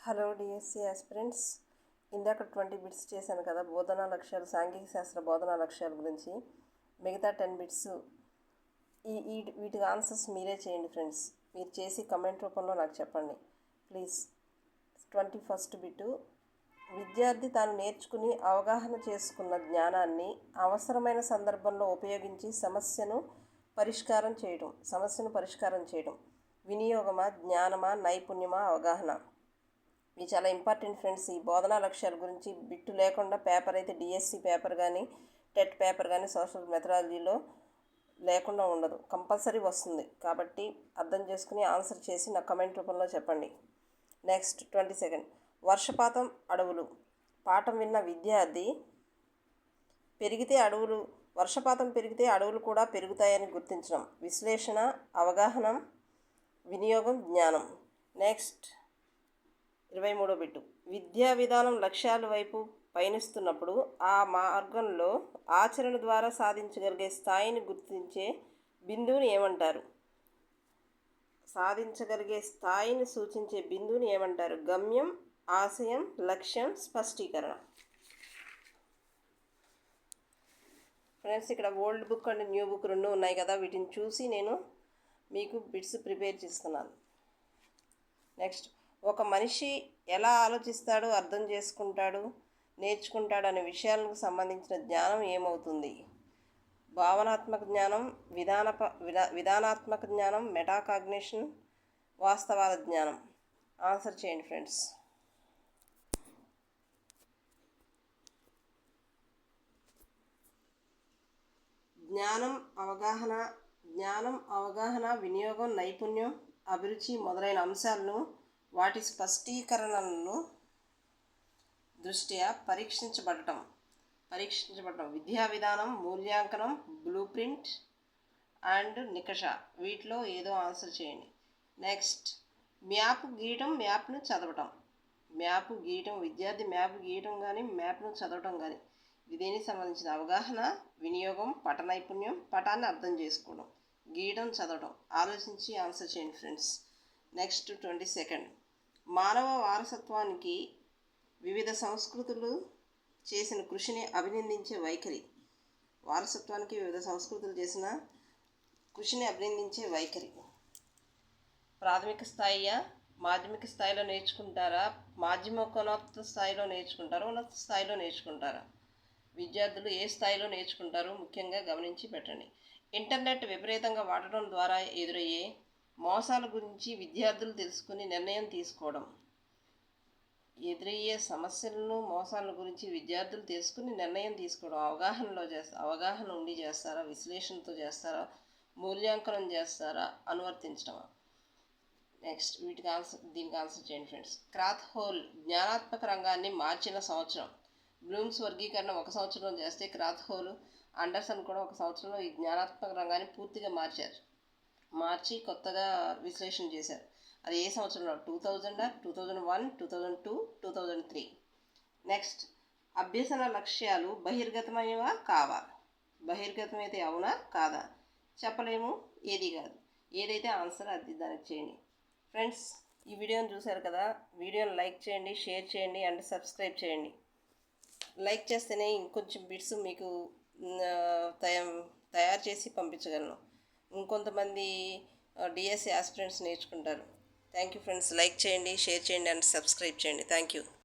Hello DSC aspirants, ఇందాక 20 bits చేశాను కదా బోధనా లక్ష్యాలు, సాంఘిక శాస్త్ర బోధనా లక్ష్యాల గురించి. మిగతా 10 బిట్స్ వీటికి ఆన్సర్స్ మీరే చేయండి ఫ్రెండ్స్. మీరు చేసి కమెంట్ రూపంలో నాకు చెప్పండి ప్లీజ్. 21st బిట్టు, విద్యార్థి తాను నేర్చుకుని అవగాహన చేసుకున్న జ్ఞానాన్ని అవసరమైన సందర్భంలో ఉపయోగించి సమస్యను పరిష్కారం చేయడం. వినియోగమా, జ్ఞానమా, నైపుణ్యమా, అవగాహన? ఇవి చాలా ఇంపార్టెంట్ ఫ్రెండ్స్. ఈ బోధనా లక్ష్యాల గురించి బిట్టు లేకుండా పేపర్ అయితే డిఎస్సి పేపర్ కానీ టెట్ పేపర్ కానీ సోషల్ మెథడాలజీలో లేకుండా ఉండదు, కంపల్సరీ వస్తుంది. కాబట్టి అర్థం చేసుకుని ఆన్సర్ చేసి నా కమెంట్ రూపంలో చెప్పండి. నెక్స్ట్ 22nd, వర్షపాతం, అడవులు. పాఠం విన్న విద్యార్థి వర్షపాతం పెరిగితే అడవులు కూడా పెరుగుతాయని గుర్తించడం. విశ్లేషణ, అవగాహన, వినియోగం, జ్ఞానం. నెక్స్ట్ 23వ బిట్టు, విద్యా విధానం లక్ష్యాల వైపు పయనిస్తున్నప్పుడు ఆ మార్గంలో ఆచరణ ద్వారా సాధించగలిగే స్థాయిని గుర్తించే బిందువుని ఏమంటారు? సూచించే బిందువుని ఏమంటారు? గమ్యం, ఆశయం, లక్ష్యం, స్పష్టీకరణ. ఫ్రెండ్స్, ఇక్కడ old book and new book రెండు ఉన్నాయి కదా, వీటిని చూసి నేను మీకు బిట్స్ ప్రిపేర్ చేస్తున్నాను. నెక్స్ట్, ఒక మనిషి ఎలా ఆలోచిస్తాడు, అర్థం చేసుకుంటాడు, నేర్చుకుంటాడు అనే విషయాలకు సంబంధించిన జ్ఞానం ఏమవుతుంది? భావనాత్మక జ్ఞానం, విధానాత్మక జ్ఞానం, మెటాకాగ్నిషన్, వాస్తవాల జ్ఞానం. ఆన్సర్ చేయండి ఫ్రెండ్స్. జ్ఞానం, అవగాహన, వినియోగం, నైపుణ్యం, అభిరుచి మొదలైన అంశాలను వాటి స్పష్టీకరణలను దృష్ట్యా పరీక్షించబడటం. విద్యా విధానం, మూల్యాంకనం, బ్లూ ప్రింట్ అండ్ నికష. వీటిలో ఏదో ఆన్సర్ చేయండి. నెక్స్ట్, మ్యాప్ను చదవటం. విద్యార్థి మ్యాప్ గీయటం కానీ మ్యాప్ను చదవటం కానీ ఇది దేనికి సంబంధించిన? అవగాహన, వినియోగం, పట నైపుణ్యం, పటాన్ని అర్థం చేసుకోవడం, గీయడం, చదవడం. ఆలోచించి ఆన్సర్ చేయండి ఫ్రెండ్స్. నెక్స్ట్ 22nd, మానవ వారసత్వానికి వివిధ సంస్కృతులు చేసిన కృషిని అభినందించే వైఖరి. ప్రాథమిక స్థాయియా, మాధ్యమిక స్థాయిలో నేర్చుకుంటారా, మాధ్యమికోన్నత స్థాయిలో నేర్చుకుంటారా, ఉన్నత స్థాయిలో నేర్చుకుంటారా? విద్యార్థులు ఏ స్థాయిలో నేర్చుకుంటారో ముఖ్యంగా గమనించి పెట్టండి. ఇంటర్నెట్ విపరీతంగా వాడటం ద్వారా ఎదురయ్యే మోసాల గురించి విద్యార్థులు తెలుసుకుని నిర్ణయం తీసుకోవడం. మోసాల గురించి విద్యార్థులు తెలుసుకుని నిర్ణయం తీసుకోవడం. అవగాహన ఉండి చేస్తారా, విశ్లేషణతో చేస్తారా, మూల్యాంకనం చేస్తారా, అనువర్తించడమా? నెక్స్ట్ దీనికి ఆన్సర్ చేయండి ఫ్రెండ్స్. క్రాత్ హోల్ జ్ఞానాత్మక రంగాన్ని మార్చిన సంవత్సరం. బ్లూమ్స్ వర్గీకరణ 1 సంవత్సరంలో చేస్తే క్రాత్ హోల్, అండర్సన్ కూడా 1 సంవత్సరంలో ఈ జ్ఞానాత్మక రంగాన్ని పూర్తిగా మార్చి కొత్తగా విశ్లేషణ చేశారు. అది ఏ సంవత్సరంలో? 2000, 2001, 2002, 2003. నెక్స్ట్, అభ్యసన లక్ష్యాలు బహిర్గతమైనవా కావా? బహిర్గతమైతే అవునా కాదా? చెప్పలేము, ఏది కాదు. ఏదైతే ఆన్సర్ అది దానికి చేయండి. ఫ్రెండ్స్, ఈ వీడియోని చూశారు కదా, వీడియోని లైక్ చేయండి, షేర్ చేయండి అండ్ సబ్స్క్రైబ్ చేయండి. లైక్ చేస్తేనే ఇంకొంచెం బిట్స్ మీకు తయారు చేసి పంపించగలను. ఇంకొంతమంది డిఎస్సి ఆస్పిరెంట్స్ నేర్చుకుంటారు. Thank you friends. లైక్ చేయండి, షేర్ చేయండి అండ్ సబ్స్క్రైబ్ చేయండి. Thank you.